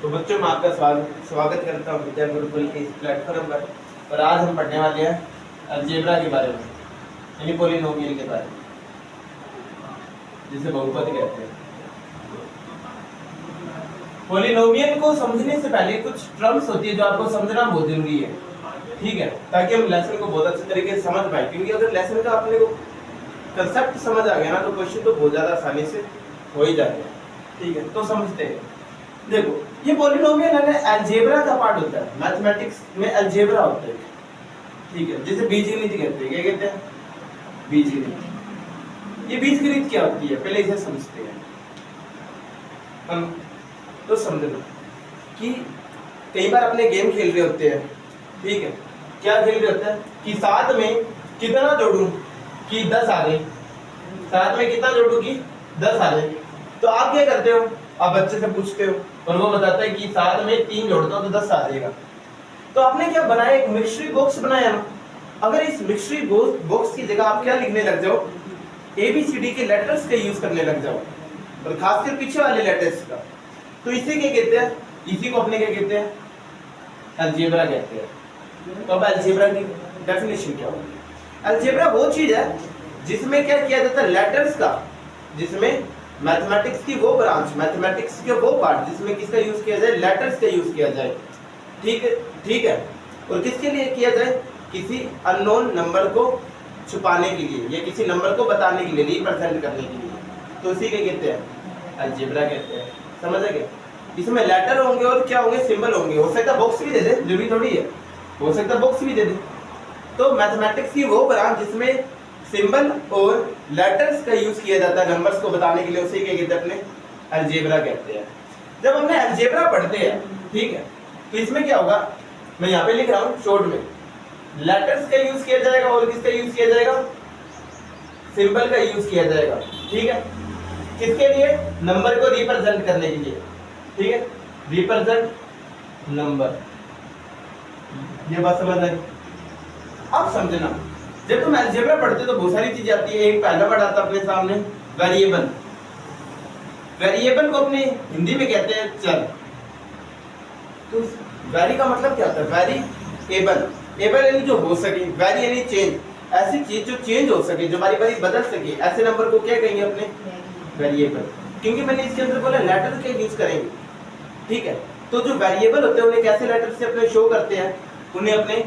तो बच्चों मैं आपका स्वागत करता हूँ विद्या गुरुकुल के इस प्लेटफॉर्म पर। और आज हम पढ़ने वाले हैं अलजेब्रा के बारे में, यानी पॉलिनोमियल के बारे में, जिसे बहुपद कहते हैं। पॉलिनोमियल को समझने से पहले कुछ टर्म्स होती है जो आपको समझना बहुत जरूरी है, ठीक है, ताकि हम लेसन को बहुत अच्छे तरीके से समझ पाए। क्योंकि अगर लेसन का अपने को कंसेप्ट समझ आ गया ना, तो क्वेश्चन तो बहुत ज्यादा आसानी से हो ही जाते हैं, ठीक है। तो समझते हैं। देखो, ये पॉलिनोमियल है ना, अलजेब्रा का पार्ट होता है। मैथमेटिक्स में अलजेब्रा होता है, ठीक है, जिसे बीजगणित कहते हैं। क्या कहते हैं? बीजगणित। ये बीजगणित क्या होती है, पहले इसे समझते हैं हम। तो समझना कि कई बार अपने गेम खेल रहे होते हैं, ठीक है, क्या खेल रहे होते हैं कि साथ में कितना जोड़ूं कि 10 आ जाए, साथ में कितना जोड़ूं कि 10 आ जाए। तो आप क्या करते हो? आप बच्चे से पूछते हो और वो बताता है कि साथ में 3 जोड़ता हूं तो 10 आ जाएगा। तो आपने क्या बनाया? एक मिक्सचर बॉक्स बनाया ना। अगर इस मिक्सचर बॉक्स की जगह आप क्या लिखने लग जाओ? ABCD के लेटर्स का यूज करने लग जाओ, और खासकर पीछे वाले लेटर्स का, तो इसे क्या कहते हैं? इसी को अपने क्या कहते हैं? अलजेब्रा कहते हैं। तो अब अलजेब्रा की डेफिनेशन क्या होगी? अलजेब्रा वो चीज है जिसमें क्या किया जाता है? लेटर्स का, जिसमें मैथमेटिक्स की वो ब्रांच, मैथमेटिक्स के वो पार्ट जिसमें किसका यूज किया जाए? लेटर्स का यूज किया जाए, ठीक है, ठीक है। और किसके लिए किया जाए? किसी अननोन नंबर को छुपाने के लिए, या किसी नंबर को बताने के लिए, रिप्रेजेंट करने के लिए। तो इसी के कहते हैं अलजेब्रा कहते हैं। समझ गए? इसमें लेटर होंगे और क्या होंगे? सिंबल होंगे। हो सकता है बॉक्स भी दे दे, जरूरी थोड़ी है, हो सकता है बॉक्स भी दे दे। तो मैथमेटिक्स की वो ब्रांच जिसमें सिंबल और लेटर्स का यूज किया जाता है नंबर्स को बताने के लिए, उसे क्या कहते हैं? अपने अलजेब्रा कहते हैं। जब हमने अलजेब्रा पढ़ते हैं, ठीक है, तो इसमें क्या होगा? मैं यहाँ पे लिख रहा हूँ शॉर्ट में, लेटर्स का यूज किया जाएगा और किसका यूज किया जाएगा? सिंबल का यूज किया जाएगा, ठीक है। किसके लिए? नंबर को रिप्रेजेंट करने के लिए, ठीक है, रिप्रेजेंट नंबर। ये बात समझ आई? अब समझना, जब तुम अलजेब्रा पढ़ते हो तो बहुत सारी चीजें आती है। एक पहला वर्ड आता है अपने सामने, वेरिएबल। वेरिएबल को अपने हिंदी में कहते हैं चर। तो वेरी का मतलब क्या होता है? वेरिएबल, एबल यानी जो हो सके, वेरी यानी चेंज, ऐसी चीज जो चेंज हो सके, जो बारी बारी बदल सके, ऐसे नंबर को क्या कहेंगे? अपने वेरिएबल। क्योंकि मैंने इसके अंदर बोला लेटर के यूज करेंगे, ठीक है। तो जो वेरिएबल होते हैं उन्हें कैसे लेटर से अपने शो करते हैं? उन्हें अपने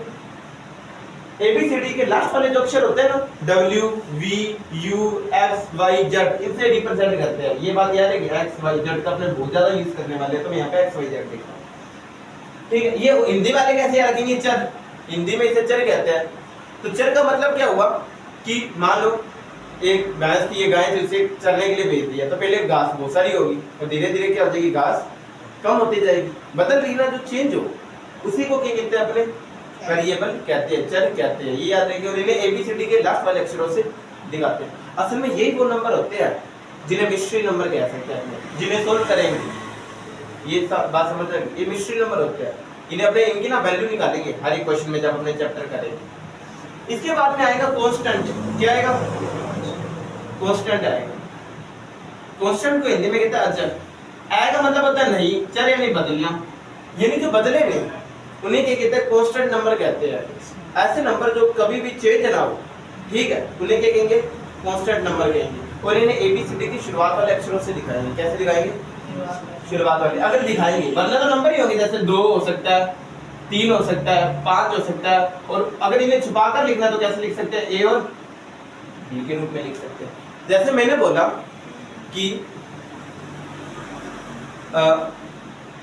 ABCD के लास्ट वाले जो अक्षर होते हैं ना, W, V, U, X, Y, Z, इनसे रिप्रेजेंट करते हैं। ये बात याद है कि X, Y, Z का अपने बहुत ज्यादा यूज करने वाले हैं, तो मैं यहाँ पे X, Y, Z लिखा हूं, ठीक है। ये हिंदी वाले कैसे याद रखेंगे? चर, हिंदी में इसे चर कहते हैं। तो चर का मतलब क्या हुआ कि मान लो एक भैंस थी, ये गाय थी, उसे चरने के लिए भेज दिया, तो पहले घास बहुत सारी होगी और धीरे धीरे क्या हो जाएगी? घास कम होती जाएगी, बदल रही ना, जो चेंज हो, उसी को क्या कहते हैं? अपने वेरिएबल कहते हैं, चर कहते हैं। ये याद रखिए। और इन्हें ABCD के लास्ट वाले अक्षरों से दिखाते हैं। असल में यही वो नंबर होते हैं जिन्हें मिस्ट्री नंबर कह सकते हैं, जिन्हें सोल्व करेंगे। ये बात समझ रहे हैं? ये मिस्ट्री नंबर होते हैं। इन्हें अपने इनकी ना वैल्यू निकालेंगे हर एक क्वेश्चन में जब अपने चैप्टर करेंगे। इसके बाद में आएगा कांस्टेंट। क्या आएगा? कांस्टेंट आएगा। कांस्टेंट को हिंदी में कहते हैं अचर। आएगा मतलब होता है नहीं, चर यानी बदलना, यानी जो बदले नहीं, उन्हें क्या कहते हैं? कांस्टेंट नंबर कहते हैं। ऐसे नंबर जो कभी भी चेंज ना हो, ठीक है, उन्हें क्या कहेंगे? कांस्टेंट नंबर कहेंगे। और इन्हें ABCD की शुरुआत वाले अक्षरों से दिखाएंगे। कैसे दिखाएंगे? शुरुआत वाले। अगर दिखाएंगे, वरना तो नंबर ही होंगे, जैसे 2 हो सकता है, 3 हो सकता है, 5 हो सकता है। और अगर इन्हें छुपाकर लिखना तो कैसे लिख सकते हैं? A और B के रूप में लिख सकते हैं। जैसे मैंने बोला कि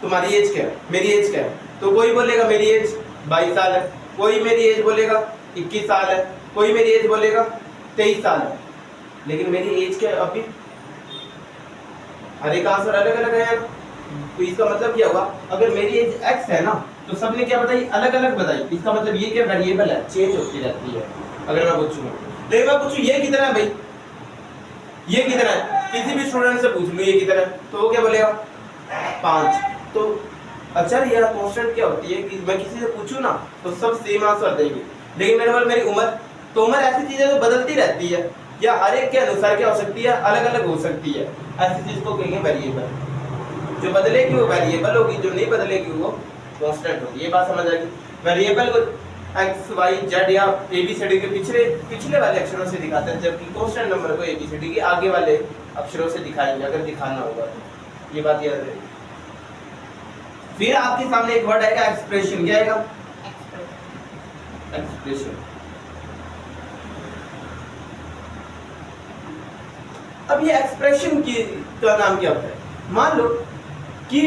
तुम्हारी एज क्या है, मेरी एज क्या है, तो कोई बोलेगा मेरी एज 22 साल है, कोई मेरी एज बोलेगा 21 साल है, कोई मेरी एज बोलेगा 23 साल है। लेकिन मेरी एज क्या है? अभी हर एक आंसर अलग अलग है। तो इसका मतलब क्या हुआ? अगर मेरी एज X है ना, तो सबने क्या बताई? अलग अलग बताई। इसका मतलब ये क्या? वेरिएबल है, चेंज होती रहती है। अगर मैं पूछूंगा, लेकिन मैं पूछूं ये कितना है भाई, ये कितना है, किसी भी स्टूडेंट से पूछ लूं ये कितना है, तो वो क्या बोलेगा? 5। तो अचर या कांस्टेंट क्या होती है कि मैं किसी से पूछूं ना तो सब सेम आंसर देंगे। लेकिन मेरे पास मेरी उम्र, तो उम्र ऐसी चीज है जो बदलती रहती है, या हर एक के अनुसार क्या हो सकती है? अलग अलग हो सकती है। ऐसी चीज को कहेंगे वेरिएबल। जो बदलेगी वो वेरिएबल होगी, जो नहीं बदलेगी वो कांस्टेंट होगी। ये बात समझ आ गई। वेरिएबल को एक्स वाई जेड या एबीसीडी के पिछले वाले अक्षरों से दिखाते हैं, जबकि कांस्टेंट नंबर को एबीसीडी के आगे वाले अक्षरों से दिखाएंगे अगर दिखाना होगा तो। ये बात याद रखिए। फिर आपके सामने एक वर्ड आएगा एक्सप्रेशन। क्या आएगा? एक्सप्रेशन। अब ये एक्सप्रेशन की का नाम क्या होता है? मान लो कि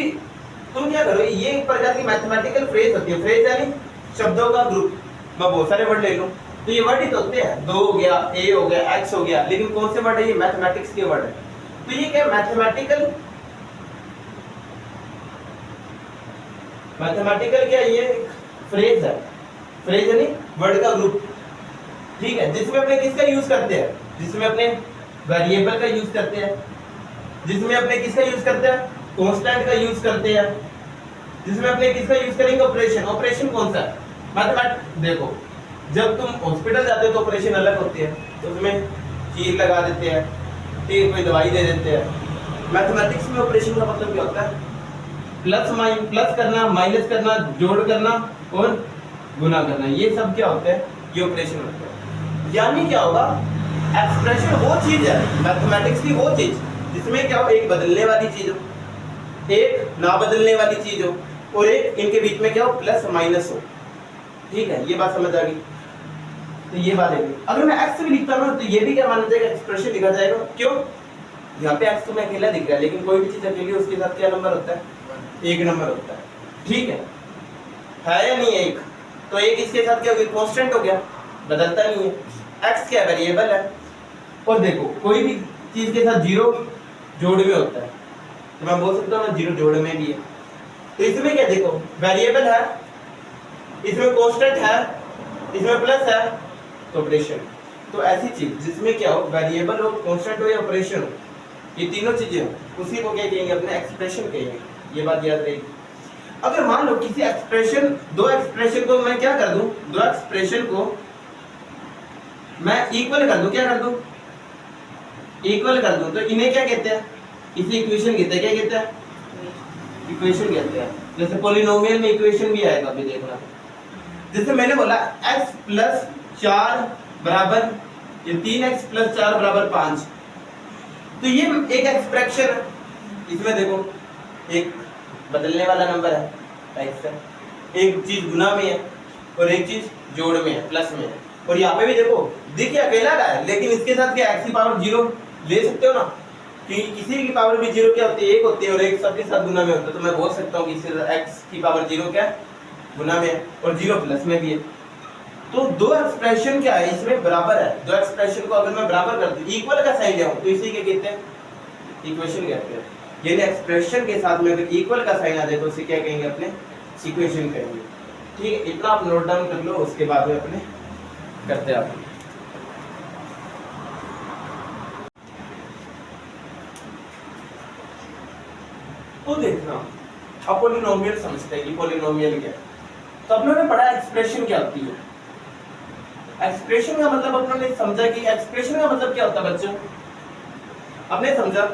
तुम क्या करो, ये एक प्रकार की मैथमेटिकल फ्रेज होती है। फ्रेज यानी शब्दों का ग्रुप। मैं बहुत सारे वर्ड ले लूं तो ये वर्ड ही तो होते हैं, दो हो गया, ए हो गया, एक्स हो गया, लेकिन कौन से वर्ड है? ये मैथमेटिक्स के वर्ड है। तो ये क्या मैथमेटिकल क्या ये फ्रेज है। फ्रेज यानी वर्ड का ग्रुप, ठीक है, जिसमें अपने किसका यूज करते हैं? जिसमें अपने वेरिएबल का यूज करते हैं, जिसमें अपने किसका यूज करते हैं? कांस्टेंट का यूज करते हैं, जिसमें अपने किसका यूज करेंगे? ऑपरेशन। ऑपरेशन कौन सा है? मैथमेटिक्स। देखो, जब तुम हॉस्पिटल जाते हो तो ऑपरेशन अलग होती है, तो उसमें चीर लगा देते हैं, ठीक, कोई दवाई दे देते हैं। मैथमेटिक्स में ऑपरेशन का मतलब क्या होता है? प्लस करना, माइनस करना, जोड़ करना और गुना करना, ये सब क्या होता है? ये ऑपरेशन होता है। यानी क्या होगा? एक्सप्रेशन वो चीज है मैथमेटिक्स की, वो चीज जिसमें क्या हो? एक बदलने वाली चीज हो, एक ना बदलने वाली चीज हो, और एक इनके बीच में क्या हो? प्लस माइनस हो। ठीक है, ये बात समझ आ गई। तो ये बात है। अगर मैं एक्स भी लिखता हूं तो ये भी क्या माना जाएगा? एक्सप्रेशन लिखा जाएगा। क्यों? यहाँ पे एक्स तो मैं अकेला दिख रहा है, लेकिन कोई भी चीज अकेली उसके साथ क्या नंबर होता है? एक नंबर होता है। ठीक है या नहीं? एक तो एक इसके साथ क्या हो गया? कांस्टेंट हो गया, बदलता नहीं है। एक्स क्या? वेरिएबल है। और देखो, कोई भी चीज के साथ जीरो जोड़ में होता है, तो मैं बोल सकता हूँ ना जीरो जोड़ में भी है। तो इसमें क्या? देखो, वेरिएबल है, इसमें कांस्टेंट है, इसमें प्लस है, तो ऑपरेशन। तो ऐसी चीज जिसमें क्या हो? वेरिएबल हो, कांस्टेंट हो या ऑपरेशन हो, ये तीनों चीजें हो, उसी को क्या कहेंगे? अपने एक्सप्रेशन कहेंगे। ये बात याद रहेगी। अगर मान लो किसी एक्सप्रेशन, दो एक्सप्रेशन को मैं क्या कर दूं? दो एक्सप्रेशन को मैं इक्वल कर दूं। क्या कर दूं? इक्वल कर दूं। तो इन्हें क्या कहते हैं? इसे इक्वेशन कहते हैं। क्या कहते हैं? इक्वेशन कहते हैं। जैसे पॉलिनोमियल में इक्वेशन भी आएगा, अभी देखना। जैसे मैंने बोला x प्लस 4 बराबर, ये 3x प्लस 4 बराबर 5, तो ये एक एक्सप्रेशन है। इसमें देखो, एक बदलने वाला नंबर है x है, एक चीज गुना में है और एक चीज जोड़ में है, प्लस में है। और यहाँ पे भी देखो, देखिए अकेला रहा है, लेकिन इसके साथ क्या x की पावर 0 ले सकते हो ना, कि किसी की पावर भी 0 क्या होती है? 1 होती है, और एक सबके साथ गुना में होता है। तो मैं बोल सकता हूँ कि इसके साथ x की पावर 0 क्या है? गुना में है, और 0 प्लस में भी है। तो दो एक्सप्रेशन क्या है? इसमें बराबर है। दो एक्सप्रेशन को अगर मैं बराबर कर दूं, इक्वल का साइन लाऊं, तो इसी के कहते हैं? इक्वेशन कहते हैं। यानी एक्सप्रेशन के साथ में अगर इक्वल का साइन आ जाए तो उसे क्या कहेंगे? अपने इक्वेशन कहेंगे। ठीक है, इतना आप नोट डाउन कर लो, उसके बाद में अपने करते हैं। तो देखना, अब पॉलिनोमियल समझते हैं कि पॉलिनोमियल क्या है। तो अपनों ने पढ़ा एक्सप्रेशन क्या होती है। एक्सप्रेशन का मतलब अपनों ने समझा कि एक्सप्रेशन का मतलब क्या होता है बच्चों? आपने समझा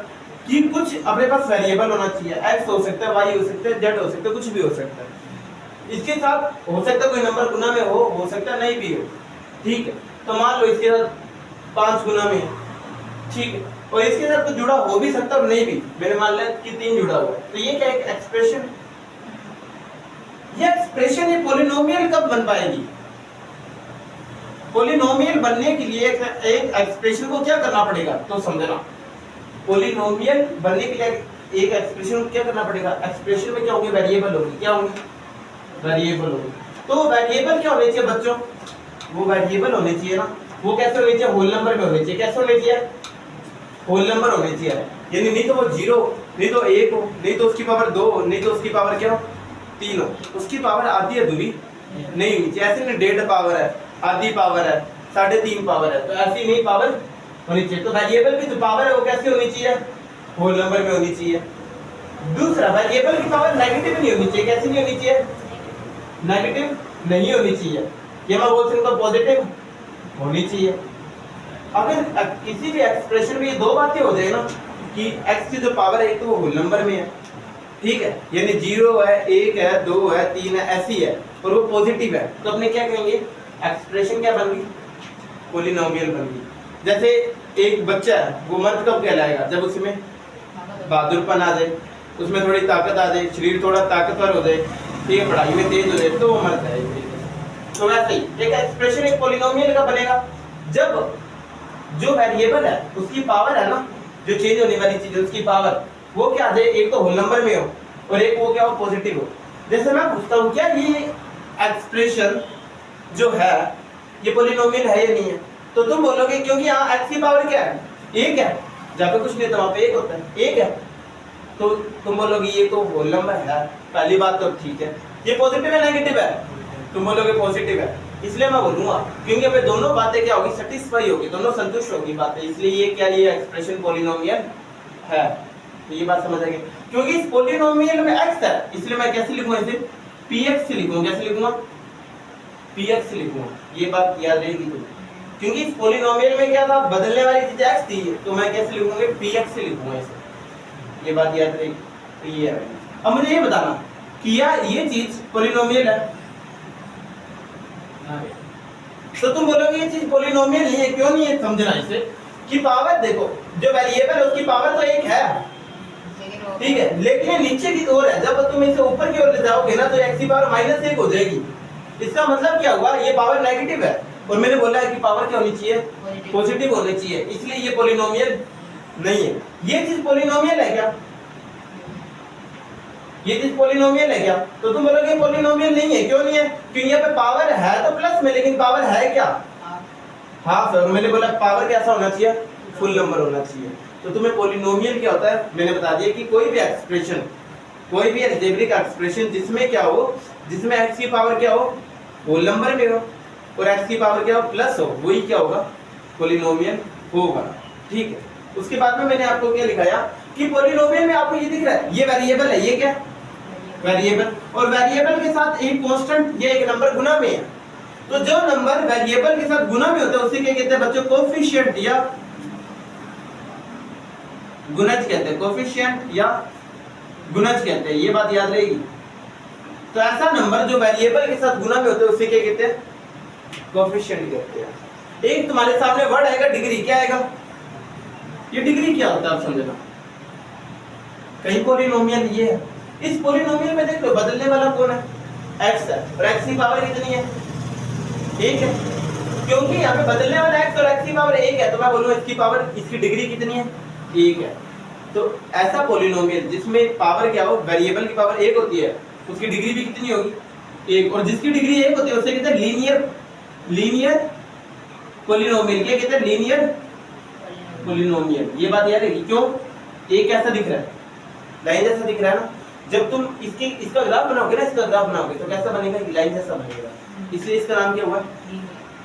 कि कुछ अपने पास वेरिएबल होना चाहिए। x हो सकता है, y हो सकता है, z हो सकता है, कुछ भी हो सकता है। इसके साथ हो सकता है कोई नंबर गुना में हो सकता है नहीं भी हो। ठीक है, तो मान लो इसके साथ 5 गुना में है, ठीक है, और इसके साथ कुछ जुड़ा हो भी सकता है और नहीं भी। मैंने मान लिया कि 3 जुड़ा हुआ है, तो ये क्या? एक एक्सप्रेशन। ये एक्सप्रेशन ये पॉलिनोमियल कब बन पाएगी? पॉलिनोमियल बनने के लिए एक एक्सप्रेशन को क्या करना पड़ेगा? तो समझना, पॉलिनोमियल बनने के लिए एक एक्सप्रेशन को क्या करना पड़ेगा? एक्सप्रेशन में क्या होंगे? वेरिएबल होंगे। क्या होंगे? वेरिएबल होंगे। तो वेरिएबल क्या होने चाहिए बच्चों? वो वेरिएबल होने चाहिए ना, वो कैसे होने चाहिए? होल नंबर में होने चाहिए। कैसे होने चाहिए? होल नंबर होने चाहिए। यानी नहीं तो वो 0, नहीं तो 1 हो, नहीं तो उसकी पावर 2 हो, नहीं तो उसकी पावर क्या हो? 3 हो। उसकी पावर आधी अधूरी नहीं होनी चाहिए। ऐसे नहीं 1.5 पावर है, आधी पावर है, 3.5 पावर है, तो ऐसी नहीं पावर होनी चाहिए। तो वेरिएबल की जो पावर है वो कैसे होनी चाहिए? होल नंबर में होनी चाहिए। दूसरा, वेरिएबल की पावर नेगेटिव नहीं होनी चाहिए। कैसी नहीं होनी चाहिए? नेगेटिव नहीं होनी चाहिए। ये मैं बोल सकता हूं पॉजिटिव होनी चाहिए। अगर किसी भी एक्सप्रेशन में ये दो बातें हो जाए ना, कि x की जो पावर है एक तो वो होल नंबर में है, ठीक है, यानी 0 है, 1 है, 2 है, 3 है, ऐसी है और वो पॉजिटिव है, तो अपने क्या कहेंगे, एक्सप्रेशन क्या बन गई, पॉलिनोमियल बन गई। जैसे एक बच्चा है, वो मर्द कब कहलाएगा, जब उसमें बहादुरपन आ जाए, उसमें थोड़ी ताकत आ जाए, शरीर थोड़ा ताकतवर हो जाए, ठीक है, पढ़ाई में तेज हो जाए, तो वो मर्द है। तो वैसे ही एक एक्सप्रेशन एक पॉलिनोमियल का बनेगा जब जो वेरिएबल है उसकी पावर है ना, जो चेंज होने वाली चीज है उसकी पावर, वो क्या आ जाए, एक तो होल नंबर में हो और एक वो क्या हो, पॉजिटिव हो। जैसे मैं पूछता हूँ क्या ये एक्सप्रेशन जो है ये पॉलिनोमियल है या नहीं है, तो तुम बोलोगे क्योंकि यहाँ x की पावर क्या है, 1 है, जहाँ पे कुछ नहीं तो वहाँ पे 1 होता है, 1 है, तो तुम बोलोगे ये तो होल नंबर है, पहली बात तो ठीक है। ये पॉजिटिव है नेगेटिव है, तुम बोलोगे पॉजिटिव है, इसलिए मैं बोलूंगा क्योंकि अब दोनों बातें क्या होगी, सेटिस्फाई होगी, दोनों संतुष्ट होगी बातें, इसलिए ये क्या, ये एक्सप्रेशन पॉलिनोमियल है। तो ये बात समझ आ गई, क्योंकि इस पॉलिनोमियल में x है, इसलिए मैं कैसे लिखूंगा इसे, px लिखूंगा, कैसे लिखूंगा, px लिखूंगा, ये बात याद रहेगी तुम्हें, क्योंकि इस पॉलिनोमियल में क्या था, बदलने वाली चीज x थी, तो मैं कैसे लिखूंगा, px लिखूंगा इसे, ये बात याद रहेगी। तो ये है, अब मुझे ये बताना कि यार ये चीज पॉलिनोमियल है, तो तुम बोलोगे ये चीज पॉलिनोमियल नहीं है, क्यों नहीं है, समझना इसे कि पावर देखो, जो वेरिएबल है उसकी पावर तो 1 है, ठीक है, लेकिन ये नीचे की ओर है, जब तुम इसे ऊपर की ओर ले जाओगे ना तो x की पावर -1 हो जाएगी, इसका मतलब क्या हुआ, ये पावर नेगेटिव है, और मैंने बोला है कि पावर क्या होनी चाहिए, पॉजिटिव होनी चाहिए, इसलिए ये पॉलिनोमियल नहीं है। ये चीज पॉलिनोमियल है क्या, ये चीज पॉलिनोमियल है क्या, तो तुम बोलोगे पॉलिनोमियल नहीं है, क्यों नहीं है, क्योंकि यहाँ पे पावर है तो प्लस में, लेकिन पावर है क्या, हाफ है, और मैंने बोला पावर कैसा होना चाहिए, फुल नंबर होना चाहिए। तो तुम्हें पॉलिनोमियल क्या होता है, मैंने बता दिया कि कोई भी एक्सप्रेशन, कोई भी अलजेब्रिक एक्सप्रेशन जिसमें क्या हो, जिसमें x की पावर क्या हो, होल नंबर में हो, और x की पावर क्या हो, प्लस हो, वही क्या होगा, पॉलिनोमियल होगा, ठीक है। उसके बाद में मैंने आपको क्या लिखाया कि पॉलिनोमियल में आपको ये दिख रहा है, ये वेरिएबल है, ये क्या वेरिएबल, और वेरिएबल के साथ एक कांस्टेंट या एक नंबर गुना में है, तो जो नंबर वेरिएबल के साथ गुना में होता है उसे क्या कहते हैं बच्चों, कोफिशिएंट या गुणज कहते हैं, कोफिशिएंट या गुणज कहते हैं, ये बात याद रहेगी। तो ऐसा नंबर जो वेरिएबल के साथ गुना में होता है उसे क्या कहते हैं, कोफिशिएंट कहते हैं। एक तुम्हारे सामने वर्ड आएगा डिग्री, क्या आएगा, ये डिग्री क्या होता है आप समझना, कहीं पॉलिनोमियल ये है, इस पॉलिनोमियल में देख लो बदलने वाला कौन है, x है, और x की पावर कितनी है, 1 है, क्योंकि यहाँ पे बदलने वाला x और x की पावर 1 है, तो मैं बोलूँ इसकी पावर, इसकी डिग्री कितनी है, 1 है। तो ऐसा पॉलिनोमियल जिसमें पावर क्या हो, वेरिएबल की पावर 1 होती है, उसकी डिग्री भी कितनी होगी, 1, और जिसकी डिग्री 1 होती है उसे कहते हैं लीनियर पॉलिनोमियल, क्या कहते हैं, लीनियर पॉलिनोमियल। ये बात याद रहेगी, क्यों, एक कैसा दिख रहा है, लाइन जैसा दिख रहा है ना, जब तुम इसका ग्राफ बनाओगे ना, इसका ग्राफ बनाओगे तो कैसा बनेगा, लाइन जैसा बनेगा, इसलिए इसका नाम क्या हुआ,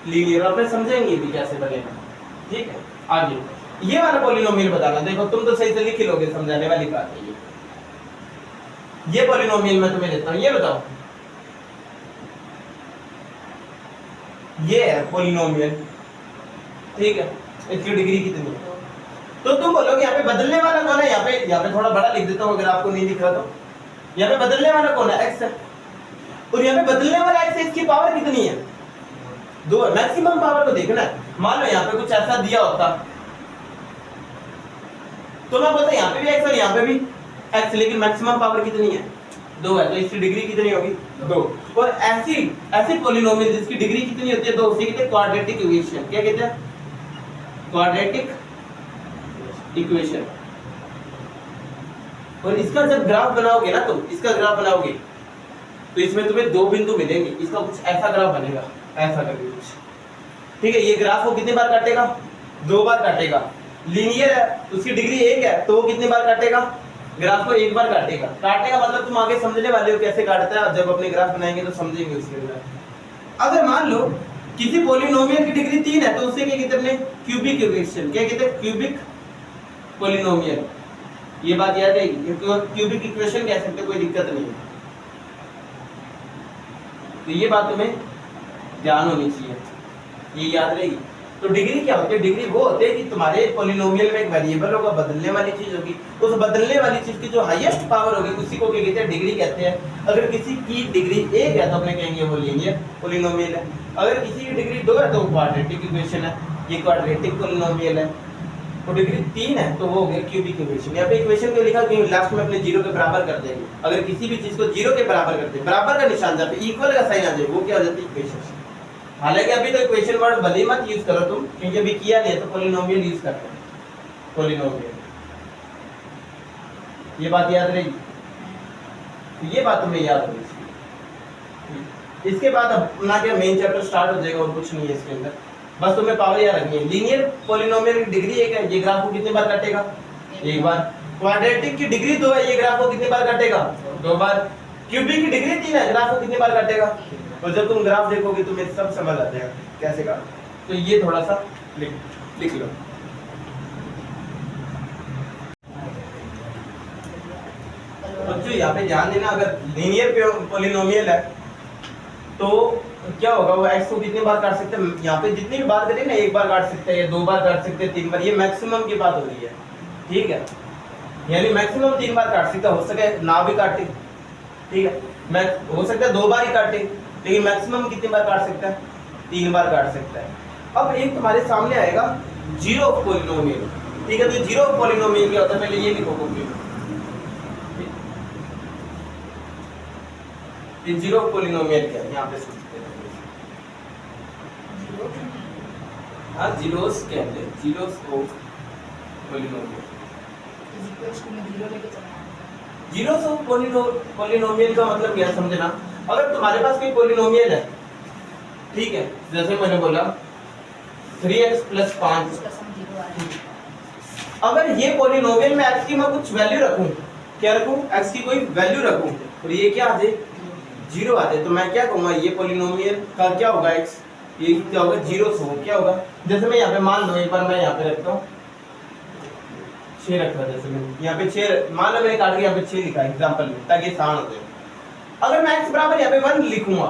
लीनियर, और फिर समझेंगे भी कैसे बनेगा, ठीक है। आगे ये वाला पॉलिनोमियल बताना, देखो तुम तो सही से लिख लोगे, समझाने वाली बात है ये पॉलिनोमियल मैं तुम्हें देता हूं, ये बताओ, ये है पॉलिनोमियल, ठीक है, इसकी डिग्री कितनी है, तो तुम बोलोगे यहाँ पे बदलने वाला कौन है, यहाँ पे थोड़ा बड़ा लिख देता हूँ अगर आपको नहीं दिख रहा तो, यहाँ पे बदलने वाला कौन है, x है, और यहाँ पे बदलने वाला x है, इसकी पावर कितनी है, 2, मैक्सिमम पावर को देखना है। मान लो यहाँ पे कुछ ऐसा दिया होता तो मैं बोलता यहाँ पे भी x और यहाँ पे भी x, लेकिन मैक्सिमम पावर कितनी है, 2 है, तो इसकी डिग्री कितनी होगी, 2। और ऐसी पॉलिनोमियल जिसकी डिग्री कितनी होती है, 2, उसे कहते हैं क्वाड्रेटिक इक्वेशन, क्या कहते हैं, क्वाड्रेटिक इक्वेशन। और इसका जब ग्राफ बनाओगे ना, तुम इसका ग्राफ बनाओगे तो इसमें तुम्हें 2 बिंदु मिलेंगे, इसका कुछ ऐसा ग्राफ बनेगा, ऐसा करके कुछ, ठीक है। ये ग्राफ को कितनी बार काटेगा, 2 बार काटेगा, लीनियर है, उसकी डिग्री 1 है, तो वो कितनी बार काटेगा, ग्राफ को 1 बार काटेगा। काटने का मतलब तुम आगे समझने वाले हो कैसे काटता है, जब अपने ग्राफ बनाएंगे तो समझेंगे उसके अंदर। अगर मान लो किसी पॉलिनोमियल की डिग्री 3 है तो उसे क्या कहते हैं, क्यूबिक इक्वेशन, क्या कहते हैं, क्यूबिक पॉलिनोमियल, ये बात याद रहेगी, क्यूबिक इक्वेशन कह सकते, कोई दिक्कत नहीं है। तो ये बात तुम्हें ध्यान होनी चाहिए, ये याद रहेगी। तो डिग्री क्या होती है? डिग्री वो होती है कि तुम्हारे पॉलिनोमियल में एक वेरिएबल होगा, बदलने वाली चीज होगी, उस बदलने वाली चीज की जो हाईएस्ट पावर होगी उसी को क्या कहते हैं? डिग्री कहते हैं। अगर किसी की डिग्री 1 है तो अपने कहेंगे वो लीनियर पॉलिनोमियल है, अगर किसी की डिग्री 2 है तो क्वाड्रेटिक इक्वेशन है, ये क्वाड्रेटिक पॉलिनोमियल है, तो डिग्री 3 है तो वो हो गया क्यूबिक इक्वेशन। यहाँ पे इक्वेशन को लिखा कि लास्ट में अपने जीरो के बराबर कर देंगे, अगर किसी भी चीज को जीरो के बराबर करते हैं, बराबर का निशान जब इक्वल का साइन आ जाए वो क्या हो जाती है? इक्वेशन। हालांकि अभी तो इक्वेशन वर्ड भले ही मत यूज करो तुम, क्योंकि अभी किया नहीं है, तो पॉलिनोमियल यूज करते हैं, पॉलिनोमियल। ये बात याद रहेगी, तो ये बात तुम्हें याद होनी चाहिए। इसके बाद अपना क्या मेन चैप्टर स्टार्ट हो जाएगा, और कुछ नहीं है इसके अंदर, बस तुम्हें पावर याद रखनी है। लीनियर पॉलिनोमियल की डिग्री 1 है, ये ग्राफ को कितने बार काटेगा? 1 बार। क्वाड्रेटिक की डिग्री 2 है, ये ग्राफ को कितने बार काटेगा? 2 बार। क्यूबिक की डिग्री 3 है, ग्राफ को कितने बार काटेगा? तो जब तुम ग्राफ देखोगे तुम्हें सब समझ आ जाएगा कैसे का। तो ये थोड़ा सा लिख लो। बच्चों यहाँ पे ध्यान देना, अगर लीनियर पॉलिनोमियल है तो क्या होगा? वो x को कितने बार काट सकते हैं? यहाँ पे जितनी भी बात करें ना, 1 बार काट सकते हैं, 2 बार काट सकते हैं, 3 बार, ये मैक्सिमम की बात हो रही है, ठीक है? यानी मैक्सिमम 3 बार काट सकता, हो सके ना भी काटे, ठीक है? मैं हो सकता है 2 बार ही काटे, लेकिन मैक्सिमम कितनी बार काट सकता है? 3 बार काट सकता है। अब एक तुम्हारे सामने आएगा जीरो ऑफ पॉलिनोमियल, ठीक है? तो जीरो ऑफ पॉलिनोमियल क्या होता है? पहले ये लिखो कॉपी में, ये जीरो ऑफ पॉलिनोमियल क्या है? यहाँ पे सोचते हैं, हाँ जीरोस कहते हैं, zeros of polynomial. Zeros of polynomial का मतलब क्या समझना? अगर तुम्हारे पास कोई पॉलिनोमियल है, ठीक है, जैसे मैंने बोला 3x + 5, अगर ये पॉलिनोमियल में x की मैं कुछ वैल्यू रखूं, क्या रखूं? x की कोई वैल्यू रखूं, और ये क्या आ जाए? 0 आ जाए, तो मैं क्या कहूंगा? ये पॉलिनोमियल का क्या होगा? x, ये क्या होगा? 0 हो क्या होगा? जैसे मैं यहाँ पे मान लो, एक बार मैं यहाँ पे रखता हूँ 6 रखा, जैसे मैं यहाँ पे 6 मान लो, मैंने काट के यहाँ पे 6 लिखा एग्जांपल में, ताकि आसान हो जाए। अगर मैं x बराबर यहाँ पे 1 लिखूंगा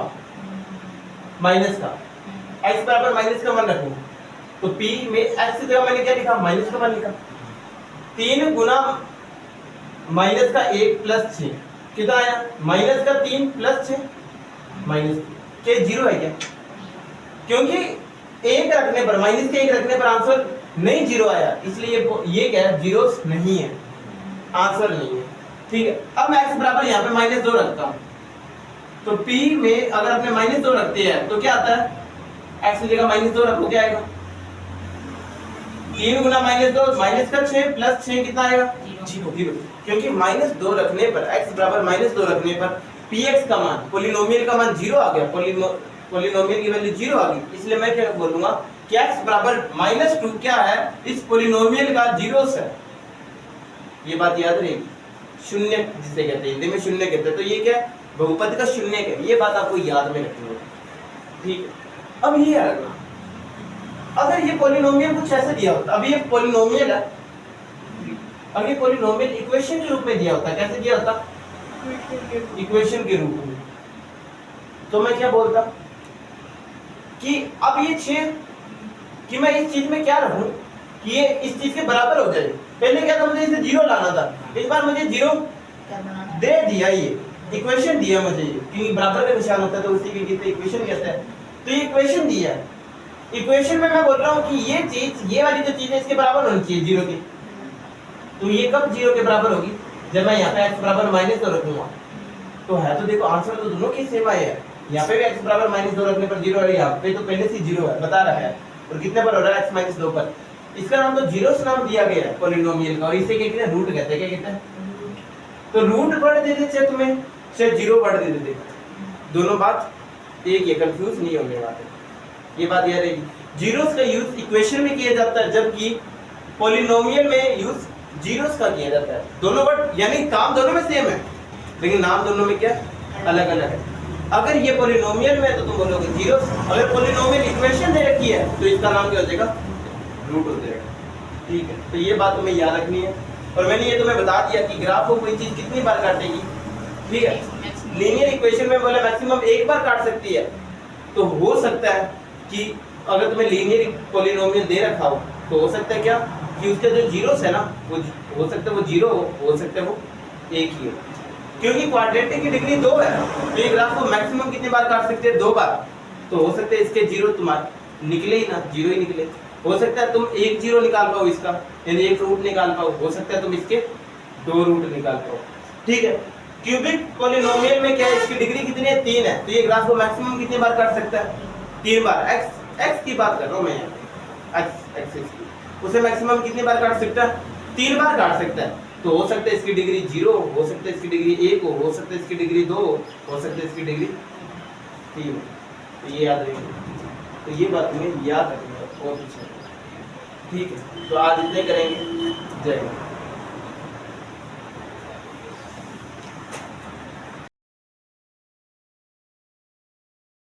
माइनस का, x बराबर माइनस का 1 रखूं, तो p में x की जगह मैंने क्या लिखा? माइनस का 1 लिखा। 3 गुना माइनस का 1 + 6 कितना आया? माइनस का 3 + 6 माइनस के 0 है क्या? क्योंकि 1 रखने पर, माइनस के 1 रखने पर आंसर नहीं 0 आया, इसलिए ये क्या है? जीरोस नहीं है, आंसर नहीं है, ठीक है? अब मैं x बराबर यहाँ पे -2 रखता हूँ, तो p में अगर अपने -2 रखते हैं तो क्या आता है? x की जगह -2 रखो, क्या आएगा? 3 गुना -2 माइनस का 6 + 6 कितना आएगा? 0। क्योंकि -2 रखने पर, x बराबर -2 रखने पर px का मान, पॉलिनोमियल का मान 0 आ गया, पॉलिनोमियल की वैल्यू 0 आ गई, इसलिए मैं क्या बोलूंगा कि x बराबर -2 क्या है? इस पॉलिनोमियल का जीरोस है। ये बात याद रहेगी, शून्य जिसे कहते हैं, हिंदी में शून्य कहते हैं, तो ये क्या है? बहुपद का शून्य है, ये बात आपको याद में रखनी है, ठीक है? अब ये है, अगर ये पॉलिनोमियल कुछ ऐसे दिया होता, अब ये पॉलिनोमियल है, अगर ये पॉलिनोमियल इक्वेशन के रूप में दिया होता, कैसे दिया होता? इक्वेशन के रूप में, तो मैं क्या बोलता कि अब ये 6 कि मैं इस चीज में क्या रखूं कि ये इस चीज के बराबर हो जाए। पहले क्या था? मुझे इसे 0 लाना था, इस बार मुझे 0 दे दिया, ये इक्वेशन दिया मुझे, ये क्योंकि बराबर का निशान होता है तो उसी के कहते हैं इक्वेशन कहते हैं, तो ये इक्वेशन दिया है। इक्वेशन में मैं बोल रहा हूँ कि ये चीज, ये वाली जो चीज है इसके बराबर होनी चाहिए 0 की, तो ये कब 0 के बराबर होगी? जब मैं यहाँ पे x बराबर -2 रखूंगा, तो है तो देखो आंसर तो दोनों की सेम आया है, यहाँ पे भी x बराबर -2 रखने पर 0 है, यहाँ पे तो पहले से 0 है, बता रहा है, और कितने पर हो रहा है? x -2 पर। इसका नाम तो जीरोस नाम दिया गया है पॉलिनोमियल का, और इसे क्या कहते हैं? रूट कहते हैं, क्या कहते हैं? तो रूट वर्ड दे देते चाहे तुम्हें, चाहे 0 वर्ड दे देते, दोनों बात एक है, कंफ्यूज नहीं होने वाले, ये बात याद रहेगी। जीरोस का यूज इक्वेशन में किया जाता है, जबकि पॉलिनोमियल में यूज जीरोस का किया जाता है। दोनों वर्ड यानी काम दोनों में सेम है, लेकिन नाम दोनों में क्या अलग अलग है। अगर ये पॉलिनोमियल में है तो तुम बोलोगे जीरोस, अगर पॉलिनोमियल इक्वेशन दे रखी है तो इसका नाम क्या हो जाएगा? रूट हो जाएगा, ठीक है? तो ये बात तुम्हें याद रखनी है, और मैंने ये तुम्हें बता दिया कि ग्राफ को कोई चीज कितनी बार काटेगी, ठीक है? लीनियर इक्वेशन में बोला मैक्सिमम 1 बार काट सकती है, तो हो सकता है कि अगर तुम्हें लीनियर पॉलिनोमियल दे रखा हो तो हो सकता है क्या कि उसके जो जीरोस है ना वो हो सकता है वो जीरो हो सकता है वो एक ही हो, क्योंकि क्वाड्रेटिक की डिग्री 2 है तो ये ग्राफ को मैक्सिमम कितनी बार काट सकते हैं 2 बार। तो हो सकता है इसके जीरो तुम्हारे निकले ही ना, जीरो ही निकले। हो सकता है तुम एक जीरो निकाल पाओ इसका, यानी एक रूट निकाल पाओ, हो सकता है तुम इसके 2 रूट निकाल पाओ। ठीक है, क्यूबिक पॉलिनोमियल में क्या है, इसकी डिग्री कितनी है 3 है, तो ये ग्राफ को मैक्सिमम कितनी बार काट सकता है 3 बार। एक्स की बात कर रहा हूं मैं, एक्स एक्सिस की, उसे मैक्सिमम कितनी बार काट सकता है 3 बार काट सकता है। तो हो सकता है इसकी डिग्री 0, हो सकता है इसकी डिग्री 1 हो सकता है इसकी डिग्री 2 हो सकता है इसकी डिग्री 3। तो ये याद रखिए, तो ये बात तुम्हें याद रखनी है और कुछ नहीं। ठीक है, तो आज इतने करेंगे। जय हिंद।